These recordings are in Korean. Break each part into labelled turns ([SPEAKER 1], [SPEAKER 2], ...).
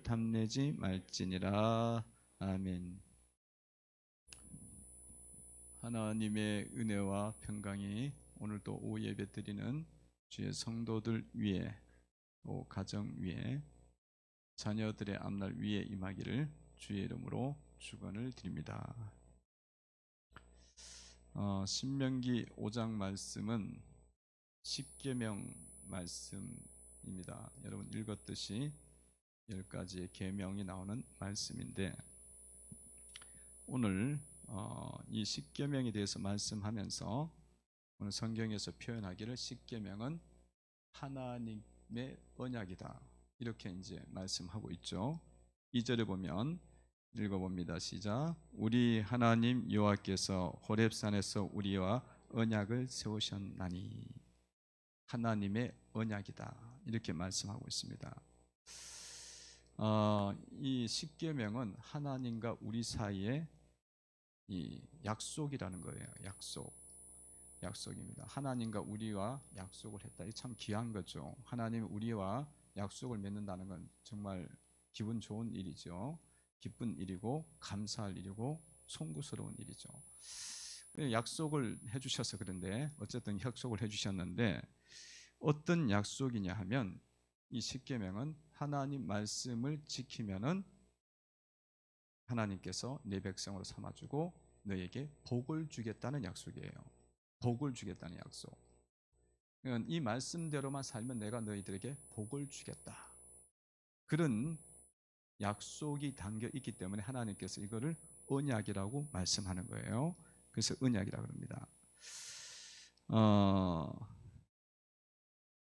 [SPEAKER 1] 탐내지 말지니라. 아멘. 하나님의 은혜와 평강이 오늘도 오후 예배 드리는 주의 성도들 위에, 또 가정 위에, 자녀들의 앞날 위에 임하기를 주의 이름으로 축원을 드립니다. 신명기 5장 말씀은 십계명 말씀입니다. 여러분 읽었듯이 10가지의 계명이 나오는 말씀인데, 오늘 이 십계명에 대해서 말씀하면서 오늘 성경에서 표현하기를 십계명은 하나님의 언약이다, 이렇게 이제 말씀하고 있죠. 2절에 보면 읽어봅니다. 시작. 우리 하나님 여호와께서 호렙산에서 우리와 언약을 세우셨나니. 하나님의 언약이다, 이렇게 말씀하고 있습니다. 이 십계명은 하나님과 우리 사이에 이 약속이라는 거예요. 약속입니다. 하나님과 우리와 약속을 했다. 이 참 귀한 거죠. 하나님이 우리와 약속을 맺는다는 건 정말 기분 좋은 일이죠. 기쁜 일이고 감사할 일이고 송구스러운 일이죠. 약속을 해주셔서 그런데, 어쨌든 약속을 해주셨는데 어떤 약속이냐 하면, 이 십계명은 하나님 말씀을 지키면은 하나님께서 내 백성으로 삼아주고 너에게 복을 주겠다는 약속이에요. 복을 주겠다는 약속. 이 말씀대로만 살면 내가 너희들에게 복을 주겠다, 그런 약속이 담겨 있기 때문에 하나님께서 이거를 언약이라고 말씀하는 거예요. 그래서 언약이라고 합니다.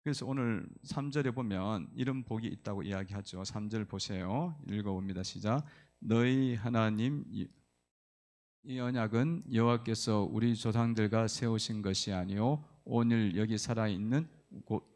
[SPEAKER 1] 그래서 오늘 3절에 보면 이런 복이 있다고 이야기하죠. 3절 보세요. 읽어봅니다. 시작. 너희 하나님 이 언약은 여호와께서 우리 조상들과 세우신 것이 아니요 오늘 여기 살아있는 곳.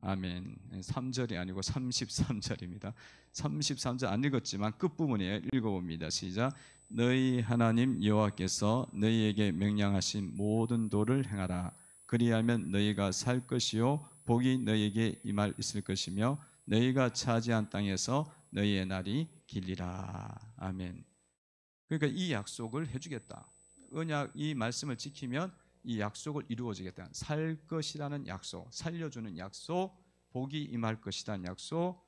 [SPEAKER 1] 아멘. 3절이 아니고 33절입니다. 33절 안 읽었지만 끝부분에 읽어봅니다. 시작. 너희 하나님 여호와께서 너희에게 명령하신 모든 도를 행하라. 그리하면 너희가 살 것이요 복이 너희에게 임할 있을 것이며 너희가 차지한 땅에서 너희의 날이 길리라. 아멘. 그러니까 이 약속을 해주겠다. 언약, 이 말씀을 지키면 이 약속을 이루어지겠다. 살 것이라는 약속, 살려주는 약속, 복이 임할 것이라는 약속.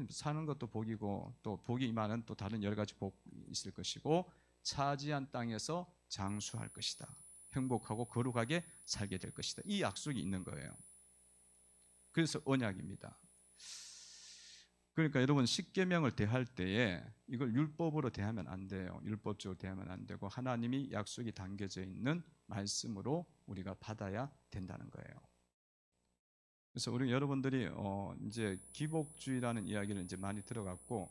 [SPEAKER 1] 사는 것도 복이고 또 복이 임하는 또 다른 여러 가지 복이 있을 것이고, 차지한 땅에서 장수할 것이다. 행복하고 거룩하게 살게 될 것이다. 이 약속이 있는 거예요. 그래서 언약입니다. 그러니까 여러분, 십계명을 대할 때에 이걸 율법으로 대하면 안 돼요. 율법적으로 대하면 안 되고 하나님이 약속이 담겨져 있는 말씀으로 우리가 받아야 된다는 거예요. 그래서 우리 여러분들이 이제 기복주의라는 이야기를 이제 많이 들어갔고,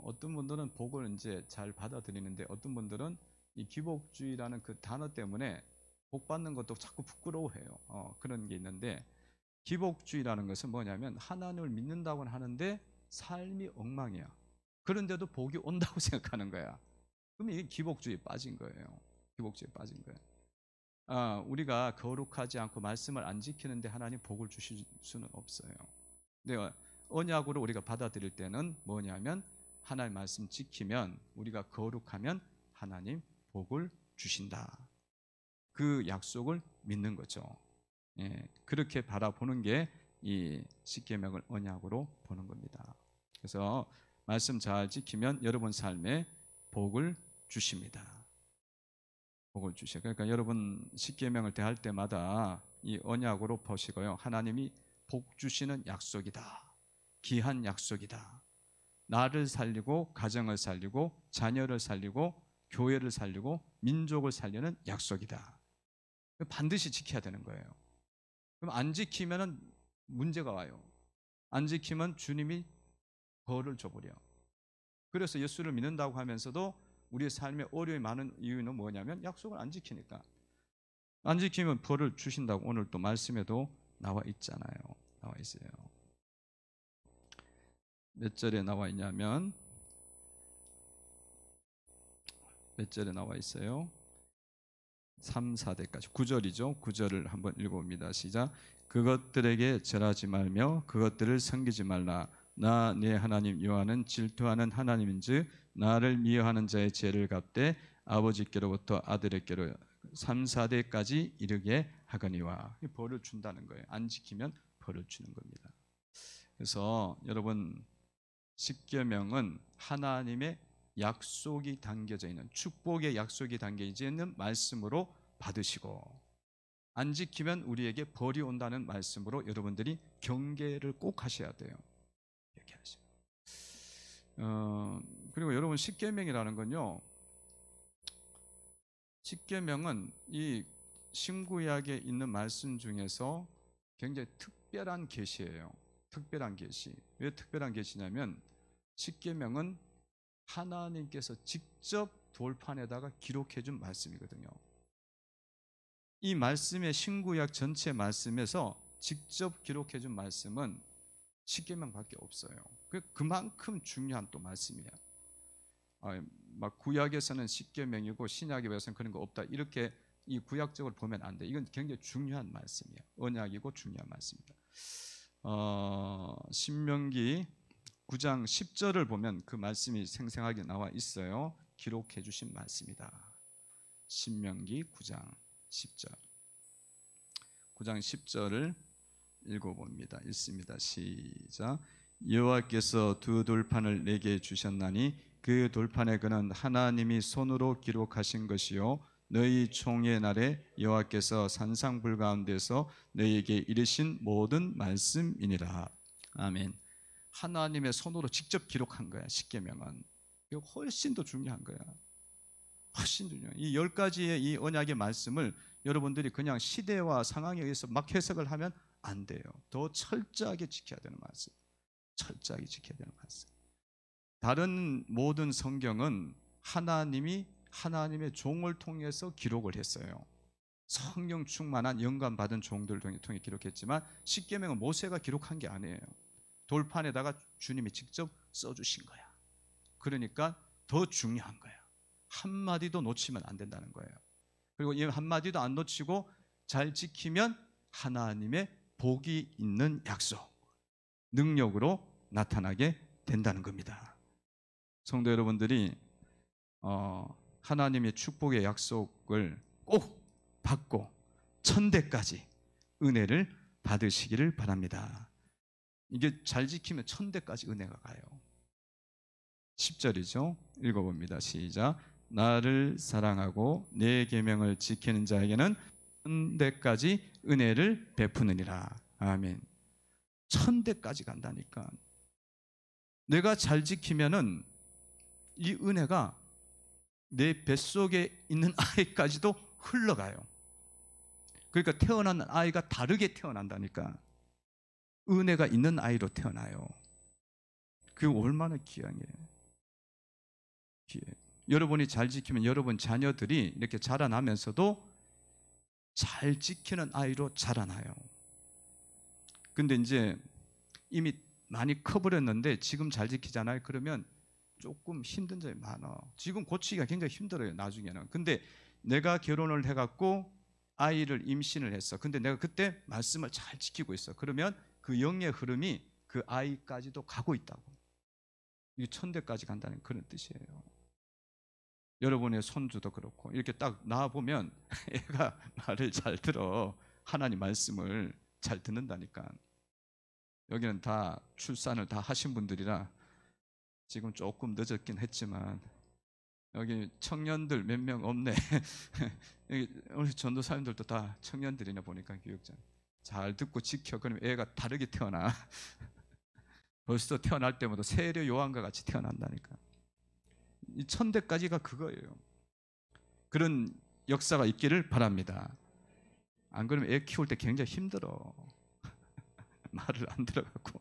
[SPEAKER 1] 어떤 분들은 복을 이제 잘 받아들이는데 어떤 분들은 이 기복주의라는 그 단어 때문에 복 받는 것도 자꾸 부끄러워해요. 그런 게 있는데, 기복주의라는 것은 뭐냐면 하나님을 믿는다고는 하는데 삶이 엉망이야. 그런데도 복이 온다고 생각하는 거야. 그럼 이게 기복주의에 빠진 거예요. 기복주의에 빠진 거예요. 우리가 거룩하지 않고 말씀을 안 지키는데 하나님 복을 주실 수는 없어요. 근데 언약으로 우리가 받아들일 때는 뭐냐면, 하나님 말씀 지키면, 우리가 거룩하면 하나님 복을 주신다. 그 약속을 믿는 거죠. 그렇게 바라보는 게 이 십계명을 언약으로 보는 겁니다. 그래서 말씀 잘 지키면 여러분 삶에 복을 주십니다. 복을 주셔요. 그러니까 여러분 십계명을 대할 때마다 이 언약으로 보시고요. 하나님이 복 주시는 약속이다. 귀한 약속이다. 나를 살리고 가정을 살리고 자녀를 살리고 교회를 살리고 민족을 살리는 약속이다. 반드시 지켜야 되는 거예요. 그럼 안 지키면 문제가 와요. 안 지키면 주님이 벌을 줘버려. 그래서 예수를 믿는다고 하면서도 우리의 삶에 어려움이 많은 이유는 뭐냐면 약속을 안 지키니까. 안 지키면 벌을 주신다고 오늘 또 말씀에도 나와 있잖아요. 나와 있어요. 몇 절에 나와 있냐면, 몇 절에 나와 있어요? 3, 4대까지 9절이죠. 9절을 한번 읽어봅니다. 시작. 그것들에게 절하지 말며 그것들을 섬기지 말라. 나 네 하나님 여호와는 질투하는 하나님인즉 나를 미워하는 자의 죄를 갚되 아버지께로부터 아들에게로 3, 4대까지 이르게 하거니와. 벌을 준다는 거예요. 안 지키면 벌을 주는 겁니다. 그래서 여러분, 십계명은 하나님의 약속이 담겨져 있는, 축복의 약속이 담겨져 있는 말씀으로 받으시고, 안 지키면 우리에게 벌이 온다는 말씀으로 여러분들이 경계를 꼭 하셔야 돼요. 이렇게 하죠. 그리고 여러분, 십계명이라는 건요, 십계명은 이 신구약에 있는 말씀 중에서 굉장히 특별한 계시예요. 특별한 계시. 왜 특별한 계시냐면 십계명은 하나님께서 직접 돌판에다가 기록해 준 말씀이거든요. 이 말씀의 신구약 전체 말씀에서 직접 기록해 준 말씀은 십계명밖에 없어요. 그만큼 중요한 또 말씀이에요. 막 구약에서는 십계명이고 신약에서는 그런 거 없다, 이렇게 이 구약적으로 보면 안 돼. 이건 굉장히 중요한 말씀이에요. 언약이고 중요한 말씀입니다. 신명기 9장 10절을 보면 그 말씀이 생생하게 나와 있어요. 기록해 주신 말씀이다. 신명기 9장 10절. 9장 10절을 읽어봅니다. 읽습니다. 시작. 여호와께서 두 돌판을 내게 주셨나니 그 돌판에 그는 하나님이 손으로 기록하신 것이요 너희 총회 날에 여호와께서 산상불 가운데서 너희에게 이르신 모든 말씀이니라. 아멘. 하나님의 손으로 직접 기록한 거야. 십계명은. 이거 훨씬 더 중요한 거야. 훨씬 중요해. 이 10가지의 이 언약의 말씀을 여러분들이 그냥 시대와 상황에 의해서 막 해석을 하면 안 돼요. 더 철저하게 지켜야 되는 말씀. 철저하게 지켜야 되는 말씀. 다른 모든 성경은 하나님이 하나님의 종을 통해서 기록을 했어요. 성령 충만한 영감 받은 종들을 통해 기록했지만 십계명은 모세가 기록한 게 아니에요. 돌판에다가 주님이 직접 써주신 거야. 그러니까 더 중요한 거야. 한마디도 놓치면 안 된다는 거예요. 그리고 이 한마디도 안 놓치고 잘 지키면 하나님의 복이 있는 약속, 능력으로 나타나게 된다는 겁니다. 성도 여러분들이 하나님의 축복의 약속을 꼭 받고 천대까지 은혜를 받으시기를 바랍니다. 이게 잘 지키면 천대까지 은혜가 가요. 10절이죠. 읽어봅니다. 시작. 나를 사랑하고 내 계명을 지키는 자에게는 천대까지 은혜를 베푸느니라. 아멘. 천대까지 간다니까. 내가 잘 지키면은 이 은혜가 내 뱃속에 있는 아이까지도 흘러가요. 그러니까 태어난 아이가 다르게 태어난다니까. 은혜가 있는 아이로 태어나요. 그게 얼마나 귀한 거예요. 여러분이 잘 지키면 여러분 자녀들이 이렇게 자라나면서도 잘 지키는 아이로 자라나요. 근데 이제 이미 많이 커버렸는데 지금 잘 지키잖아요. 그러면 조금 힘든 점이 많아. 지금 고치기가 굉장히 힘들어요, 나중에는. 근데 내가 결혼을 해갖고 아이를 임신을 했어. 근데 내가 그때 말씀을 잘 지키고 있어. 그러면 그 영의 흐름이 그 아이까지도 가고 있다고. 이게 천대까지 간다는 그런 뜻이에요. 여러분의 손주도 그렇고 이렇게 딱 나와보면 애가 말을 잘 들어. 하나님 말씀을 잘 듣는다니까. 여기는 다 출산을 다 하신 분들이라 지금 조금 늦었긴 했지만 여기 청년들 몇 명 없네. 우리 전도사님들도 다 청년들이나 보니까 교육장 잘 듣고 지켜. 그러면 애가 다르게 태어나. 벌써 태어날 때마다 세례 요한과 같이 태어난다니까. 이 천대까지가 그거예요. 그런 역사가 있기를 바랍니다. 안 그러면 애 키울 때 굉장히 힘들어. 말을 안 들어가고.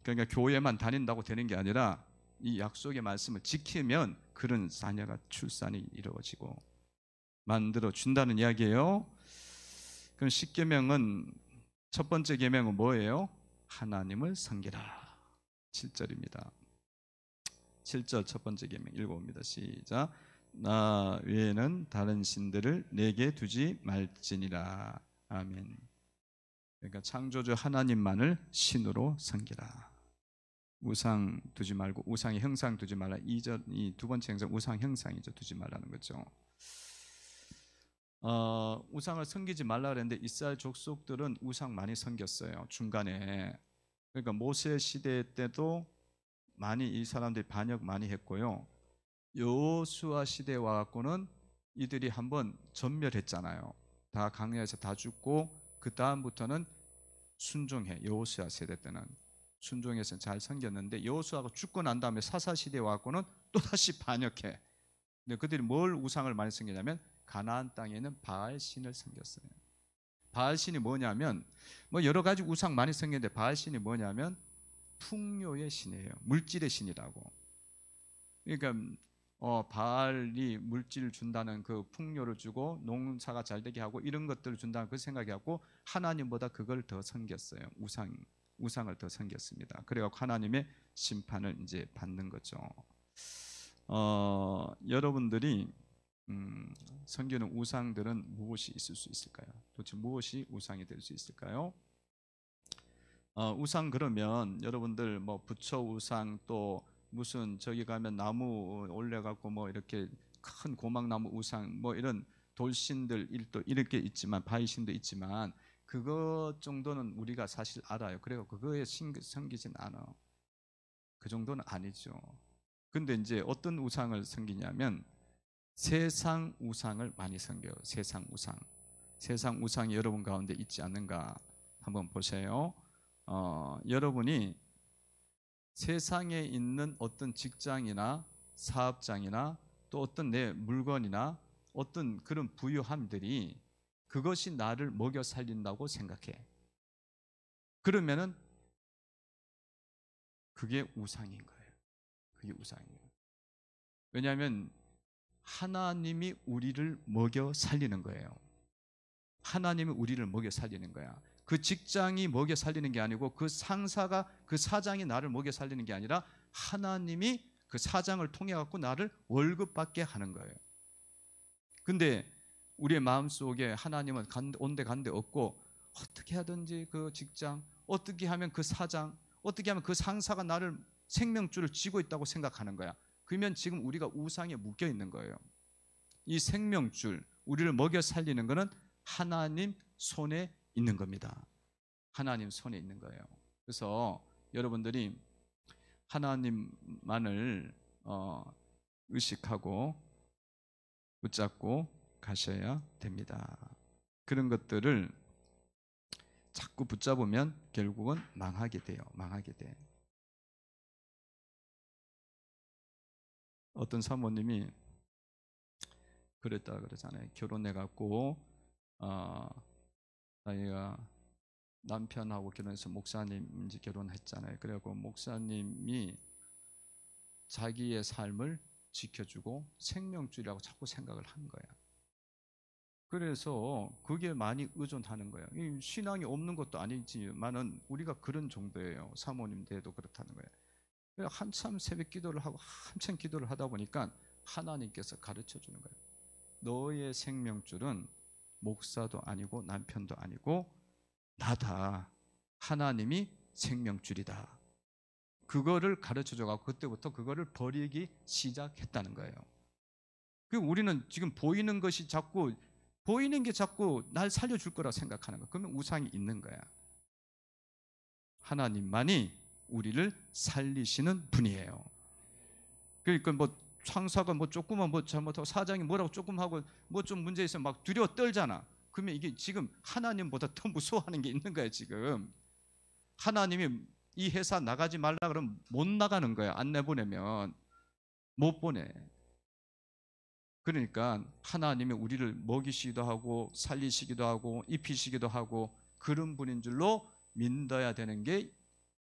[SPEAKER 1] 그러니까 교회만 다닌다고 되는 게 아니라 이 약속의 말씀을 지키면 그런 자녀가 출산이 이루어지고 만들어 준다는 이야기예요. 그럼 십계명은 첫 번째 계명은 뭐예요? 하나님을 섬기라. 7절입니다. 7절 첫 번째 계명 읽어봅니다. 시작. 나 외에는 다른 신들을 내게 두지 말지니라. 아멘. 그러니까 창조주 하나님만을 신으로 섬기라. 우상 두지 말고, 우상의 형상 두지 말라. 이 두 번째 형상 우상 형상이죠. 두지 말라는 거죠. 우상을 섬기지 말라 그랬는데 이스라엘 족속들은 우상 많이 섬겼어요. 중간에. 그러니까 모세 시대 때도 많이 이 사람들이 반역 많이 했고요. 여호수아 시대에 와갖고는 이들이 한번 전멸했잖아요. 다 강야에서 다 죽고 그 다음부터는 순종해. 여호수아 세대 때는 순종해서 잘 섬겼는데 여호수아가 죽고 난 다음에 사사 시대에 와갖고는 또 다시 반역해. 근데 그들이 뭘 우상을 많이 섬기냐면 가나안 땅에 있는 바알 신을 섬겼어요. 바알 신이 뭐냐면 뭐 여러 가지 우상 많이 섬겼는데 바알 신이 뭐냐면 풍요의 신이에요. 물질의 신이라고. 그러니까 바알이 물질을 준다는 그 풍요를 주고 농사가 잘 되게 하고 이런 것들을 준다는 그 생각이 갖고 하나님보다 그걸 더 섬겼어요. 우상을 더 섬겼습니다. 그래갖고 하나님의 심판을 이제 받는 거죠. 여러분들이 섬기는 우상들은 무엇이 있을 수 있을까요? 도대체 무엇이 우상이 될 수 있을까요? 우상 그러면 여러분들 뭐 부처 우상 또 무슨 저기 가면 나무 올려갖고 뭐 이렇게 큰 고막나무 우상 뭐 이런 돌신들 일도 이렇게 있지만 바위신도 있지만 그것 정도는 우리가 사실 알아요. 그래서 그거에 섬기진 않아. 그 정도는 아니죠. 근데 이제 어떤 우상을 섬기냐면 세상 우상을 많이 섬겨요. 세상 우상. 세상 우상이 여러분 가운데 있지 않는가 한번 보세요. 여러분이 세상에 있는 어떤 직장이나 사업장이나 또 어떤 내 물건이나 어떤 그런 부유함들이 그것이 나를 먹여 살린다고 생각해. 그러면은 그게 우상인 거예요. 그게 우상이에요. 왜냐하면 하나님이 우리를 먹여 살리는 거예요. 하나님이 우리를 먹여 살리는 거야. 그 직장이 먹여 살리는 게 아니고 그 상사가 그 사장이 나를 먹여 살리는 게 아니라 하나님이 그 사장을 통해 갖고 나를 월급 받게 하는 거예요. 근데 우리의 마음속에 하나님은 온데 간데 없고 어떻게 하든지 그 직장, 어떻게 하면 그 사장, 어떻게 하면 그 상사가 나를 생명줄을 쥐고 있다고 생각하는 거야. 그러면 지금 우리가 우상에 묶여 있는 거예요. 이 생명줄, 우리를 먹여 살리는 것은 하나님 손에 있는 겁니다. 하나님 손에 있는 거예요. 그래서 여러분들이 하나님만을 의식하고 붙잡고 가셔야 됩니다. 그런 것들을 자꾸 붙잡으면 결국은 망하게 돼요. 망하게 돼. 어떤 사모님이 그랬다 그러잖아요. 결혼해갖고 자기가 남편하고 결혼해서 목사님 이제 결혼했잖아요. 그래갖고 목사님이 자기의 삶을 지켜주고 생명줄이라고 자꾸 생각을 한 거야. 그래서 그게 많이 의존하는 거예요. 신앙이 없는 것도 아니지만은 우리가 그런 정도예요. 사모님 대도 그렇다는 거예요. 한참 새벽 기도를 하고 한참 기도를 하다 보니까 하나님께서 가르쳐 주는 거예요. 너의 생명줄은 목사도 아니고 남편도 아니고 나다. 하나님이 생명줄이다. 그거를 가르쳐 줘가지고 그때부터 그거를 버리기 시작했다는 거예요. 우리는 지금 보이는 것이 자꾸 보이는 게 자꾸 날 살려줄 거라 생각하는 거야. 그러면 우상이 있는 거야. 하나님만이 우리를 살리시는 분이에요. 그러니까 뭐 상사가 뭐 조금만 뭐 잘못하고 사장이 뭐라고 조금 하고 뭐 좀 문제 있으면 막 두려워 떨잖아. 그러면 이게 지금 하나님보다 더 무서워하는 게 있는 거야 지금. 하나님이 이 회사 나가지 말라 그러면 못 나가는 거야. 안 내보내면 못 보내. 그러니까 하나님이 우리를 먹이시기도 하고 살리시기도 하고 입히시기도 하고 그런 분인 줄로 믿어야 되는 게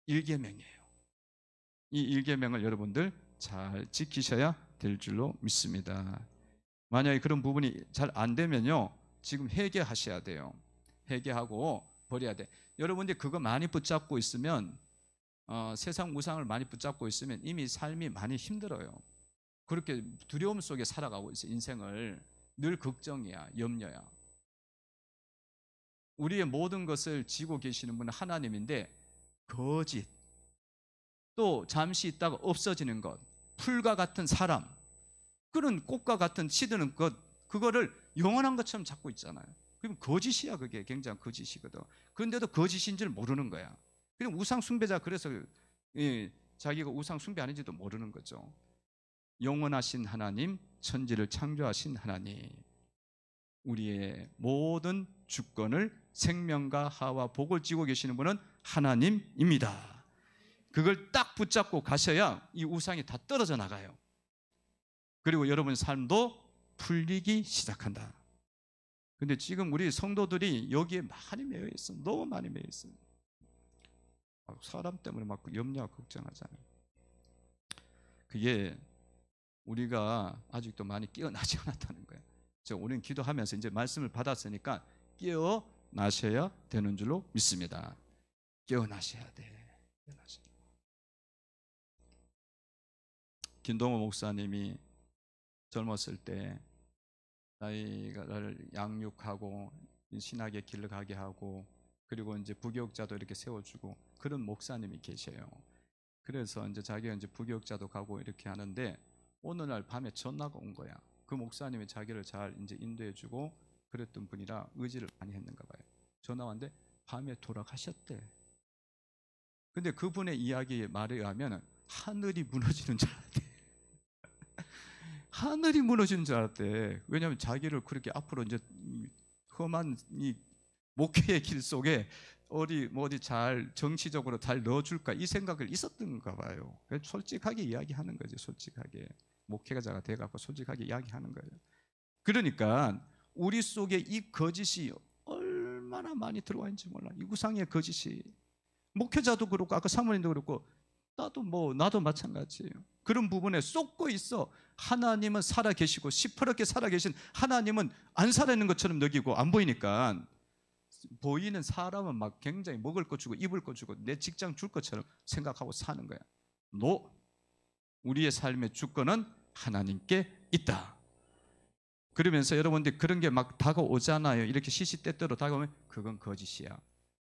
[SPEAKER 1] 일계명이에요. 이 일계명을 여러분들 잘 지키셔야 될 줄로 믿습니다. 만약에 그런 부분이 잘 안 되면요, 지금 회개하셔야 돼요. 회개하고 버려야 돼. 여러분들이 그거 많이 붙잡고 있으면 세상 우상을 많이 붙잡고 있으면 이미 삶이 많이 힘들어요. 그렇게 두려움 속에 살아가고 있어요. 인생을 늘 걱정이야, 염려야. 우리의 모든 것을 지고 계시는 분은 하나님인데 거짓, 또 잠시 있다가 없어지는 것, 풀과 같은 사람, 그런 꽃과 같은 시드는 것, 그거를 영원한 것처럼 잡고 있잖아요. 그럼 거짓이야. 그게 굉장히 거짓이거든. 그런데도 거짓인 줄 모르는 거야. 그럼 우상 숭배자, 그래서 자기가 우상 숭배하는지도 모르는 거죠. 영원하신 하나님, 천지를 창조하신 하나님, 우리의 모든 주권을, 생명과 하와 복을 쥐고 계시는 분은 하나님입니다. 그걸 딱 붙잡고 가셔야 이 우상이 다 떨어져 나가요. 그리고 여러분 삶도 풀리기 시작한다. 근데 지금 우리 성도들이 여기에 많이 매여 있어. 너무 많이 매여 있어. 사람 때문에 막 염려하고 걱정하잖아요. 그게 우리가 아직도 많이 깨어나지 않았다는 거예요. 우리는 기도하면서 이제 말씀을 받았으니까 깨어나셔야 되는 줄로 믿습니다. 깨어나셔야 돼. 김동호 목사님이 젊었을 때 나를 양육하고 신학의 길을 가게 하고, 그리고 이제 부교육자도 이렇게 세워주고 그런 목사님이 계셔요. 그래서 이제 자기가 이제 부교육자도 가고 이렇게 하는데 어느 날 밤에 전화가 온 거야. 그 목사님이 자기를 잘 이제 인도해주고 그랬던 분이라 의지를 많이 했는가 봐요. 전화 왔는데 밤에 돌아가셨대. 근데 그분의 이야기의 말에 의하면 하늘이 무너지는 줄 알았대. 하늘이 무너지는 줄 알았대. 왜냐하면 자기를 그렇게 앞으로 이제 험한 이 목회의 길 속에 어디 잘 정치적으로 잘 넣어줄까 이 생각을 있었던가 봐요. 솔직하게 이야기하는 거죠. 솔직하게 목회자가 돼갖고 솔직하게 이야기하는 거예요. 그러니까 우리 속에 이 거짓이 얼마나 많이 들어와 있는지 몰라. 이 우상의 거짓이. 목회자도 그렇고 아까 사모님도 그렇고 나도 마찬가지예요. 그런 부분에 쏟고 있어. 하나님은 살아계시고 시퍼렇게 살아계신 하나님은 안 살아있는 것처럼 여기고 안 보이니까 보이는 사람은 막 굉장히 먹을 거 주고 입을 거 주고 내 직장 줄 것처럼 생각하고 사는 거야. 우리의 삶의 주권은 하나님께 있다. 그러면서 여러분들 그런 게 막 다가오잖아요. 이렇게 시시때때로 다가오면 그건 거짓이야.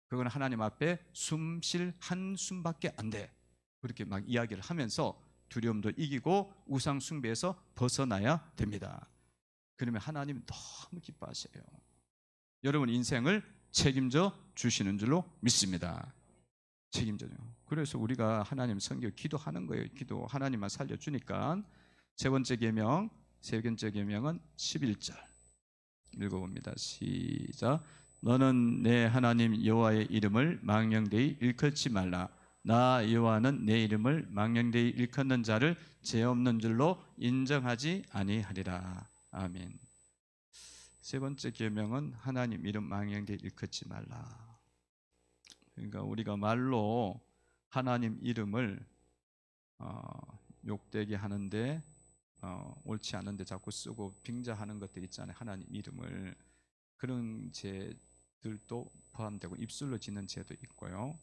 [SPEAKER 1] 그건 하나님 앞에 숨 쉴 한숨밖에 안 돼. 그렇게 막 이야기를 하면서 두려움도 이기고 우상 숭배에서 벗어나야 됩니다. 그러면 하나님 너무 기뻐하셔요. 여러분 인생을 책임져 주시는 줄로 믿습니다. 책임져요. 그래서 우리가 하나님 섬겨 기도하는 거예요. 기도 하나님만 살려주니까. 세 번째 계명은 11절 읽어봅니다. 시작. 너는 내 하나님 여호와의 이름을 망령되이 일컫지 말라. 나 여호와는 내 이름을 망령되이 일컫는 자를 죄 없는 줄로 인정하지 아니하리라. 아멘. 세 번째 계명은 하나님 이름 망령되이 일컫지 말라. 그러니까 우리가 말로 하나님 이름을 욕되게 하는데 옳지 않은데 자꾸 쓰고 빙자하는 것들 있잖아요. 하나님 이름을. 그런 죄들도 포함되고 입술로 짓는 죄도 있고요.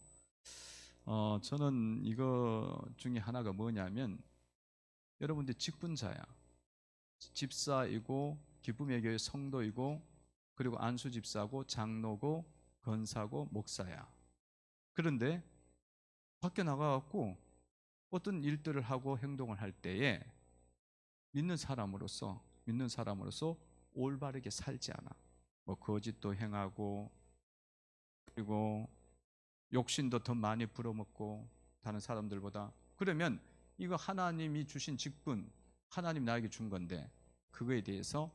[SPEAKER 1] 저는 이거 중에 하나가 뭐냐면 여러분들 직분자야. 집사이고 기쁨의 교회 성도이고 그리고 안수 집사고 장로고 권사고 목사야. 그런데 밖에 나가갖고 어떤 일들을 하고 행동을 할 때에 믿는 사람으로서 올바르게 살지 않아. 거짓도 행하고 그리고 욕심도 더 많이 부려먹고 다른 사람들보다. 그러면 이거 하나님이 주신 직분, 하나님 나에게 준 건데 그거에 대해서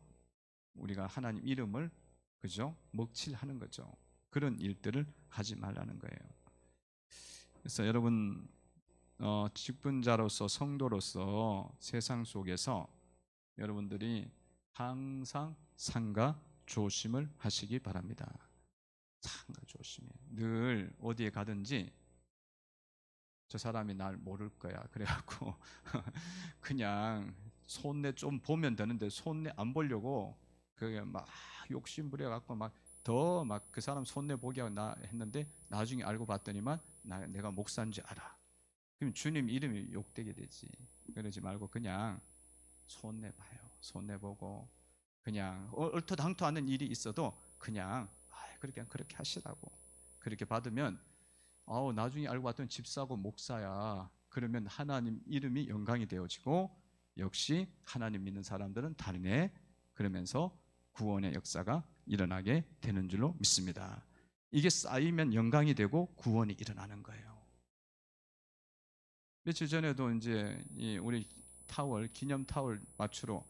[SPEAKER 1] 우리가 하나님 이름을 먹칠하는 거죠. 그런 일들을 하지 말라는 거예요. 그래서 여러분 직분자로서 성도로서 세상 속에서 여러분들이 항상 상가 조심을 하시기 바랍니다. 상가 조심해. 늘 어디에 가든지 저 사람이 날 모를 거야. 그래갖고 그냥 손내 좀 보면 되는데 손내 안 보려고 그게 막 욕심 부려갖고 막 더 막 그 사람 손내 보게 하고 나 했는데 나중에 알고 봤더니만 내가 목사인 줄 알아. 그럼 주님 이름이 욕되게 되지. 그러지 말고 그냥 손내 봐요. 손내 보고 그냥 얼토당토 않는 일이 있어도 그냥 그렇게 하시라고. 그렇게 받으면 나중에 알고 봤더니 집사고 목사야. 그러면 하나님 이름이 영광이 되어지고 역시 하나님 믿는 사람들은 다르네. 그러면서 구원의 역사가 일어나게 되는 줄로 믿습니다. 이게 쌓이면 영광이 되고 구원이 일어나는 거예요. 며칠 전에도 이제 우리 타월, 기념 타월 맞추러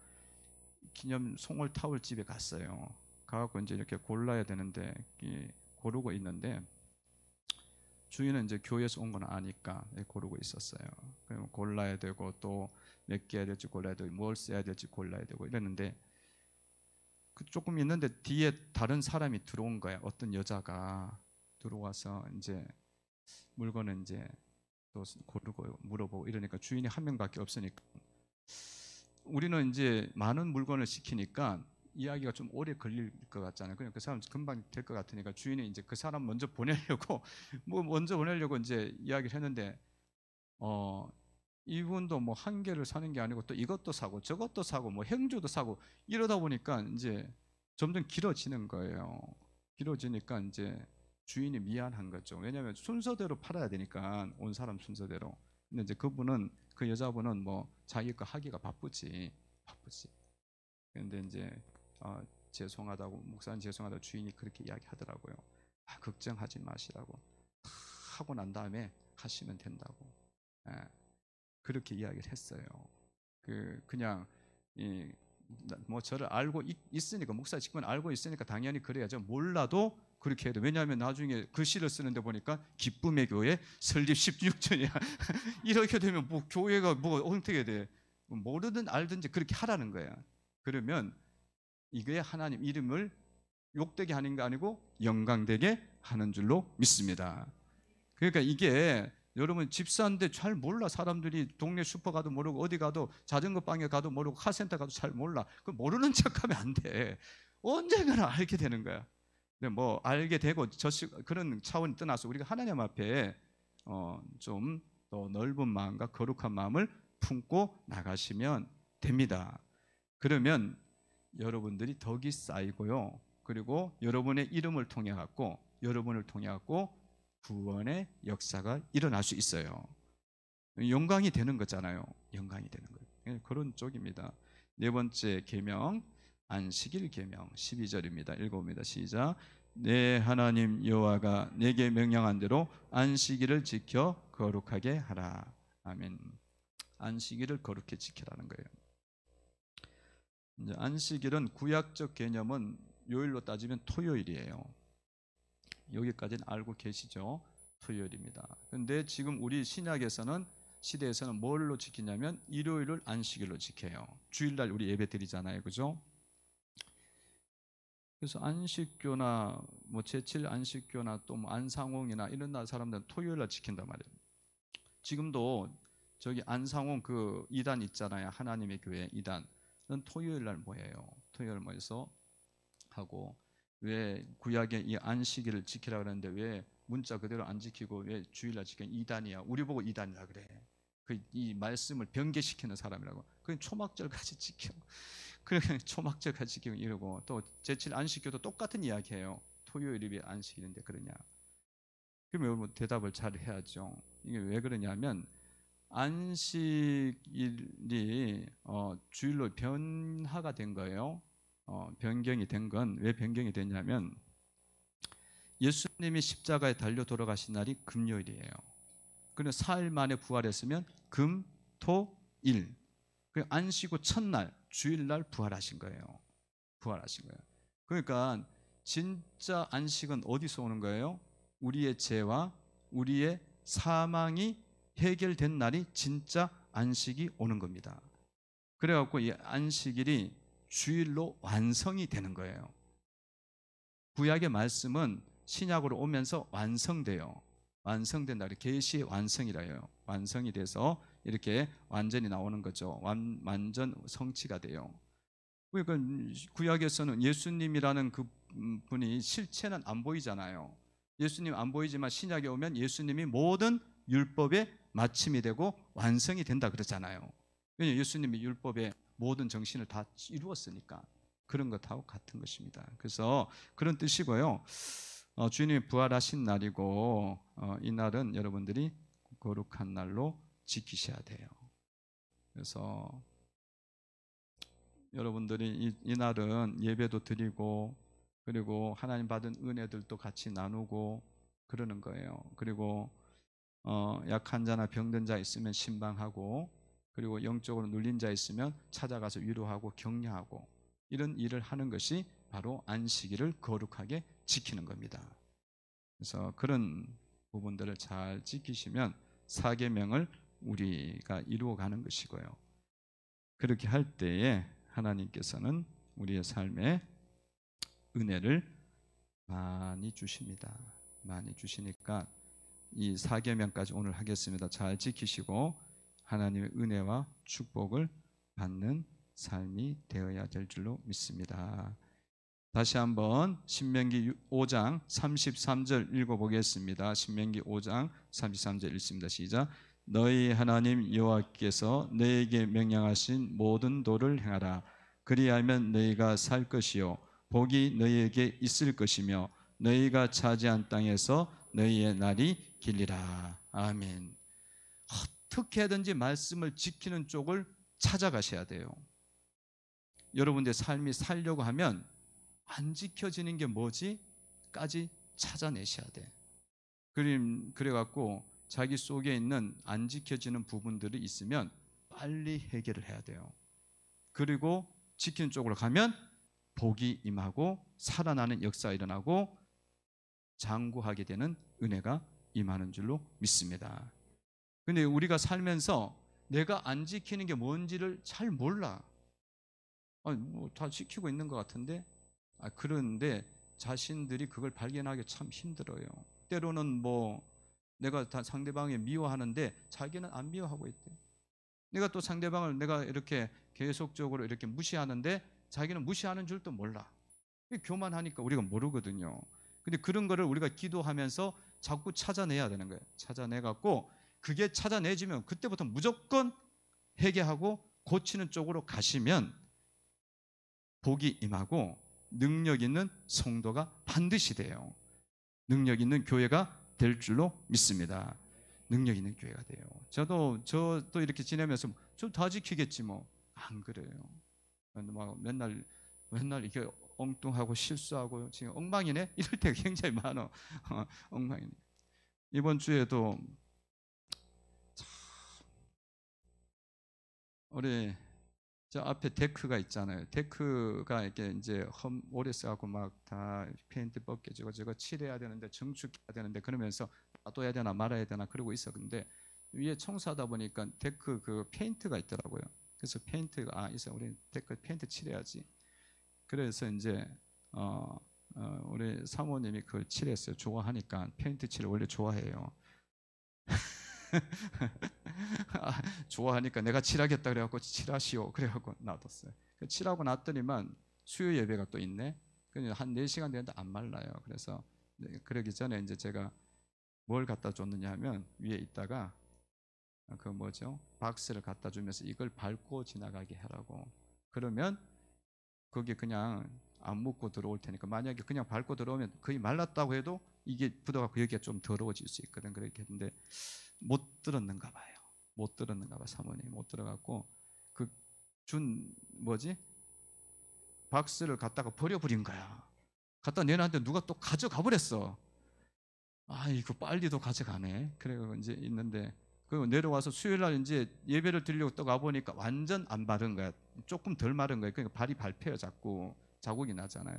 [SPEAKER 1] 기념 송월 타월 집에 갔어요. 가갖고 이제 이렇게 골라야 되는데 고르고 있는데 주인은 이제 교회에서 온 건 아니까 고르고 있었어요. 그럼 골라야 되고 또 몇 개 해야 될지 골라야 되고 뭘 써야 될지 골라야 되고 이랬는데 조금 있는데 뒤에 다른 사람이 들어온 거야. 어떤 여자가 들어와서 이제 물건을 이제 또 고르고 물어보고 이러니까 주인이 한 명밖에 없으니까 우리는 이제 많은 물건을 시키니까 이야기가 좀 오래 걸릴 것 같잖아요. 그러니까 그 사람 금방 될 것 같으니까 주인이 이제 그 사람 먼저 보내려고 먼저 보내려고 이제 이야기를 했는데 이분도 뭐 한 개를 사는 게 아니고 또 이것도 사고 저것도 사고 뭐 행주도 사고 이러다 보니까 이제 점점 길어지는 거예요. 길어지니까 이제 주인이 미안한 거죠. 왜냐하면 순서대로 팔아야 되니까 온 사람 순서대로. 근데 이제 그 여자분은 뭐 자기 거 하기가 바쁘지. 그런데 이제 죄송하다고 목사님 죄송하다고 주인이 그렇게 이야기하더라고요. 걱정하지 마시라고 하고 난 다음에 하시면 된다고. 그렇게 이야기를 했어요. 그냥 뭐 저를 알고 있으니까 목사 직분 알고 있으니까 당연히 그래야죠. 몰라도 그렇게 해야 돼. 왜냐하면 나중에 글씨를 쓰는데 보니까 기쁨의 교회 설립 16주년 이렇게 되면 뭐 교회가 뭐 어떻게 돼? 모르든 알든지 그렇게 하라는 거야. 그러면 이게 하나님 이름을 욕되게 하는 게 아니고 영광되게 하는 줄로 믿습니다. 그러니까 이게 여러분 집사인데 잘 몰라. 사람들이 동네 슈퍼 가도 모르고 어디 가도 자전거 방에 가도 모르고 카센터 가도 잘 몰라. 그 모르는 척하면 안 돼. 언젠가는 알게 되는 거야. 근데 뭐 알게 되고 그런 차원이 떠나서 우리가 하나님 앞에 좀 더 넓은 마음과 거룩한 마음을 품고 나가시면 됩니다. 그러면 여러분들이 덕이 쌓이고요. 그리고 여러분의 이름을 통해 갖고 여러분을 통해 갖고 구원의 역사가 일어날 수 있어요. 영광이 되는 거잖아요. 영광이 되는 거예요. 그런 쪽입니다. 네 번째 계명 안식일 계명 12절입니다. 읽어봅니다. 시작. 내 하나님 여호와가 내게 명령한 대로 안식일을 지켜 거룩하게 하라. 아멘. 안식일을 거룩히 지키라는 거예요. 이제 안식일은 구약적 개념은 요일로 따지면 토요일이에요. 여기까지는 알고 계시죠? 토요일입니다. 그런데 지금 우리 신약에서는 시대에서는 뭘로 지키냐면 일요일을 안식일로 지켜요. 주일날 우리 예배 드리잖아요, 그죠? 그래서 안식교나 뭐 제칠 안식교나 또 뭐 안상홍이나 이런 날 사람들은 토요일날 지킨단 말이에요. 지금도 저기 안상홍 그 이단 있잖아요, 하나님의 교회 이단은 토요일날 모여요. 토요일 모여서 하고. 왜 구약에 이 안식일을 지키라 그러는데 왜 문자 그대로 안 지키고 왜 주일날 지키는 이단이야? 우리 보고 이단이라 그래. 이 말씀을 변개시키는 사람이라고. 그냥 초막절까지 지켜. 그러니까 초막절까지 지키고 이러고 또 제칠 안식교도 똑같은 이야기예요. 토요일이 왜 안식일인데 그러냐? 그러면 여러분 대답을 잘 해야죠. 이게 왜 그러냐면 안식일이 주일로 변화가 된 거예요. 변경이 된 건 왜 변경이 됐냐면 예수님이 십자가에 달려 돌아가신 날이 금요일이에요. 그래서 4일 만에 부활했으면 금, 토, 일. 안식 후 첫날 주일날 부활하신 거예요. 부활하신 거예요. 그러니까 진짜 안식은 어디서 오는 거예요? 우리의 죄와 우리의 사망이 해결된 날이 진짜 안식이 오는 겁니다. 그래갖고 이 안식일이 주일로 완성이 되는 거예요. 구약의 말씀은 신약으로 오면서 완성돼요. 완성된 날이 계시의 완성이라 해요. 완성이 돼서 이렇게 완전히 나오는 거죠. 완전 성취가 돼요. 그러니까 구약에서는 예수님이라는 그 분이 실체는 안 보이잖아요. 예수님 안 보이지만 신약에 오면 예수님이 모든 율법의 마침이 되고 완성이 된다 그러잖아요. 왜냐하면 예수님이 율법의 모든 정신을 다 이루었으니까. 그런 것하고 같은 것입니다. 그래서 그런 뜻이고요. 주님이 부활하신 날이고 이 날은 여러분들이 거룩한 날로 지키셔야 돼요. 그래서 여러분들이 이 날은 예배도 드리고 그리고 하나님 받은 은혜들도 같이 나누고 그러는 거예요. 그리고 약한 자나 병든 자 있으면 신방하고 그리고 영적으로 눌린 자 있으면 찾아가서 위로하고 격려하고 이런 일을 하는 것이 바로 안식일을 거룩하게 지키는 겁니다. 그래서 그런 부분들을 잘 지키시면 사계명을 우리가 이루어가는 것이고요. 그렇게 할 때에 하나님께서는 우리의 삶에 은혜를 많이 주십니다. 많이 주시니까 이 사계명까지 오늘 하겠습니다. 잘 지키시고 하나님의 은혜와 축복을 받는 삶이 되어야 될 줄로 믿습니다. 다시 한번 신명기 5장 33절 읽어보겠습니다. 신명기 5장 33절 읽습니다. 시작. 너희 하나님 여호와께서 너희에게 명령하신 모든 도를 행하라. 그리하면 너희가 살 것이요 복이 너희에게 있을 것이며 너희가 차지한 땅에서 너희의 날이 길리라. 아멘. 어떻게 하든지 말씀을 지키는 쪽을 찾아가셔야 돼요. 여러분들의 삶이 살려고 하면 안 지켜지는 게 뭐지? 까지 찾아내셔야 돼. 그래갖고 자기 속에 있는 안 지켜지는 부분들이 있으면 빨리 해결을 해야 돼요. 그리고 지키는 쪽으로 가면 복이 임하고 살아나는 역사가 일어나고 장구하게 되는 은혜가 임하는 줄로 믿습니다. 근데 우리가 살면서 내가 안 지키는 게 뭔지를 잘 몰라. 뭐 다 지키고 있는 것 같은데 그런데 자신들이 그걸 발견하기 참 힘들어요. 때로는 뭐 내가 다 상대방이 미워하는데 자기는 안 미워하고 있대. 내가 또 상대방을 내가 이렇게 계속적으로 이렇게 무시하는데 자기는 무시하는 줄도 몰라. 교만하니까 우리가 모르거든요. 근데 그런 거를 우리가 기도하면서 자꾸 찾아내야 되는 거예요. 찾아내갖고 그게 찾아내지면 그때부터 무조건 회개하고 고치는 쪽으로 가시면 복이 임하고 능력 있는 성도가 반드시 돼요. 능력 있는 교회가 될 줄로 믿습니다. 능력 있는 교회가 돼요. 저도 이렇게 지내면서 좀 다 지키겠지 뭐. 안 그래요. 막 맨날 이렇게 엉뚱하고 실수하고 지금 엉망이네? 이럴 때가 굉장히 많아. 엉망이네. 이번 주에도 우리 저 앞에 데크가 있잖아요. 데크가 이렇게 이제 오래 써갖고 막 다 페인트 벗겨지고 저거 칠해야 되는데 증축해야 되는데 그러면서 놔둬야 되나 말아야 되나 그러고 있어. 근데 위에 청소하다 보니까 데크 그 페인트가 있더라고요. 그래서 페인트가 있어. 우리 데크 페인트 칠해야지. 그래서 이제 우리 사모님이 그걸 칠했어요. 좋아하니까 페인트 칠을 원래 좋아해요. 좋아하니까 내가 칠하겠다 그래갖고 칠하시오 그래갖고 놔뒀어요. 칠하고 났더니만 수요 예배가 또 있네. 한 4시간 되는데 안 말라요. 그래서 그러기 전에 이제 제가 뭘 갖다 줬느냐 하면 위에 있다가 그 뭐죠? 박스를 갖다 주면서 이걸 밟고 지나가게 하라고. 그러면 거기 그냥 안 묻고 들어올 테니까 만약에 그냥 밟고 들어오면 거의 말랐다고 해도 이게 굳어갖고 여기가 좀 더러워질 수 있거든. 그렇게 했는데 못 들었는가 봐요. 못 들었는가 봐. 사모님 못 들어갖고 그 준 뭐지? 박스를 갖다가 버려버린 거야. 갖다 내놨는데 누가 또 가져가 버렸어. 이거 빨리도 가져가네. 그래서 이제 있는데 그 내려와서 수요일 날 이제 예배를 드리려고 또 가보니까 완전 안 마른 거야. 조금 덜 마른 거야. 그러니까 발이 밟혀요. 자꾸 자국이 나잖아요.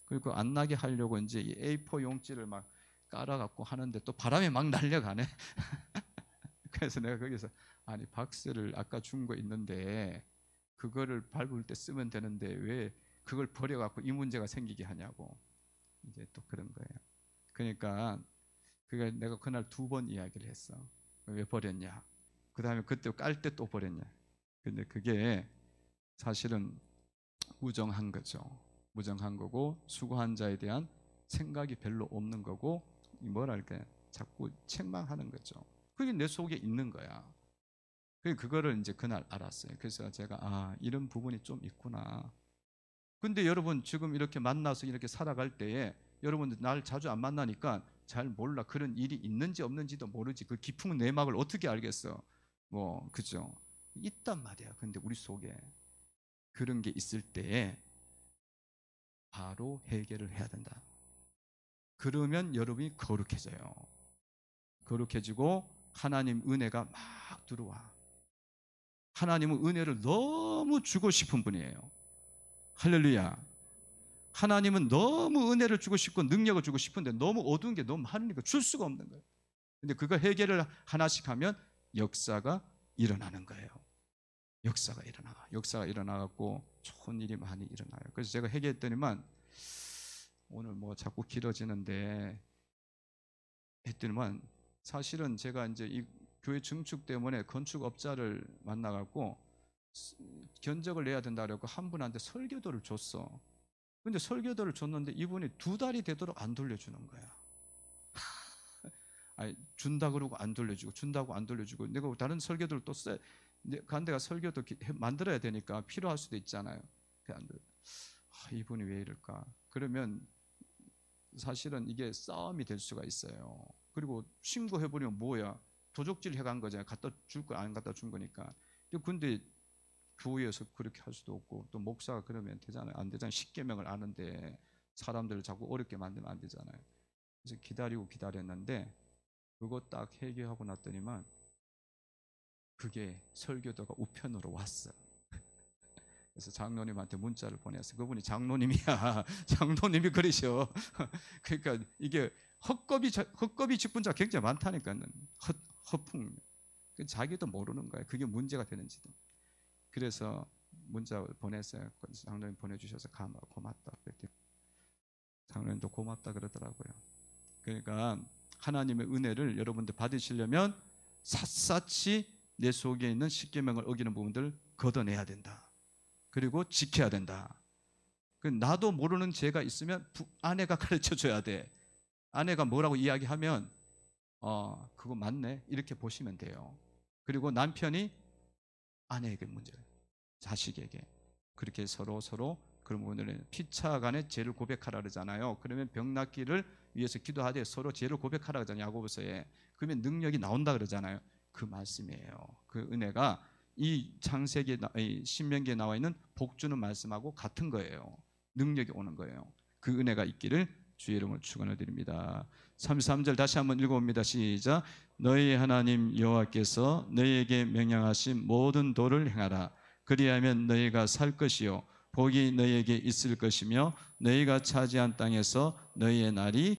[SPEAKER 1] 그리고 안 나게 하려고 이제 이 A4 용지를 막 깔아갖고 하는데 또 바람에 막 날려가네. 그래서 내가 거기서 박스를 아까 준 거 있는데 그거를 밟을 때 쓰면 되는데 왜 그걸 버려갖고 이 문제가 생기게 하냐고 이제 또 그런 거예요. 그러니까 내가 그날 2번 이야기를 했어. 왜 버렸냐? 그 다음에 그때 깔 때 또 버렸냐? 근데 그게 사실은 무정한 거죠. 무정한 거고 수고한 자에 대한 생각이 별로 없는 거고 뭐랄까 자꾸 책망하는 거죠. 그게 내 속에 있는 거야. 그거를 이제 그날 알았어요. 그래서 제가 이런 부분이 좀 있구나. 근데 여러분 지금 이렇게 만나서 이렇게 살아갈 때에 여러분들 날 자주 안 만나니까 잘 몰라. 그런 일이 있는지 없는지도 모르지. 그 깊은 내막을 어떻게 알겠어? 뭐 그죠? 있단 말이야. 근데 우리 속에 그런 게 있을 때에 바로 해결을 해야 된다. 그러면 여러분이 거룩해져요. 거룩해지고 하나님 은혜가 막 들어와. 하나님은 은혜를 너무 주고 싶은 분이에요. 할렐루야. 하나님은 너무 은혜를 주고 싶고 능력을 주고 싶은데 너무 어두운 게 너무 많으니까 줄 수가 없는 거예요. 근데 그거 해결을 하나씩 하면 역사가 일어나는 거예요. 역사가 일어나갖고 좋은 일이 많이 일어나요. 그래서 제가 회개했더니만 오늘 뭐 자꾸 길어지는데 했더니만 사실은 제가 이제 이 교회 증축 때문에 건축업자를 만나갖고 견적을 내야 된다 그래갖고 한 분한테 설교도를 줬어. 근데 설교도를 줬는데 이분이 2달이 되도록 안 돌려주는 거야. 아니, 준다 그러고 안 돌려주고 준다고 안 돌려주고 내가 다른 설교도를 또 써. 간대가 설교도 만들어야 되니까 필요할 수도 있잖아요. 이분이 왜 이럴까? 그러면 사실은 이게 싸움이 될 수가 있어요. 그리고 신고해버리면 뭐야? 도적질 해간 거잖아요. 갖다 줄 거 안 갖다 준 거니까. 근데 교회에서 그렇게 할 수도 없고 또 목사가 그러면 되잖아요. 안 되잖아요. 십계명을 아는데 사람들을 자꾸 어렵게 만들면 안 되잖아요. 그래서 기다렸는데 그거 딱 해결하고 났더니만 그게 설교도가 우편으로 왔어. 그래서 장로님한테 문자를 보냈어. 그분이 장로님이야. 장로님이 그러셔. 그러니까 이게 헛겁이 짚은 자가 굉장히 많다니까요. 허풍. 자기도 모르는 거예요. 그게 문제가 되는지도. 그래서 문자 보냈어요. 장로님 보내주셔서 고맙다. 장로님도 고맙다 그러더라고요. 그러니까 하나님의 은혜를 여러분들 받으시려면 샅샅이 내 속에 있는 십계명을 어기는 부분들을 걷어내야 된다. 그리고 지켜야 된다. 나도 모르는 죄가 있으면 아내가 가르쳐줘야 돼. 아내가 뭐라고 이야기하면 그거 맞네 이렇게 보시면 돼요. 그리고 남편이 아내에게 문제를, 자식에게 그렇게 서로 그런 부분들은 피차간에 죄를 고백하라 그러잖아요. 그러면 병 낫기를 위해서 기도하되 서로 죄를 고백하라 그러잖아요. 야고보서에. 그러면 능력이 나온다 그러잖아요. 그 말씀이에요. 그 은혜가 이 창세기, 신명기에 나와 있는 복 주는 말씀하고 같은 거예요. 능력이 오는 거예요. 그 은혜가 있기를 주의 이름으로 축원을 드립니다. 33절 다시 한번 읽어봅니다. 시작. 너희 하나님 여호와께서 너희에게 명령하신 모든 도를 행하라. 그리하면 너희가 살 것이요 복이 너희에게 있을 것이며 너희가 차지한 땅에서 너희의 날이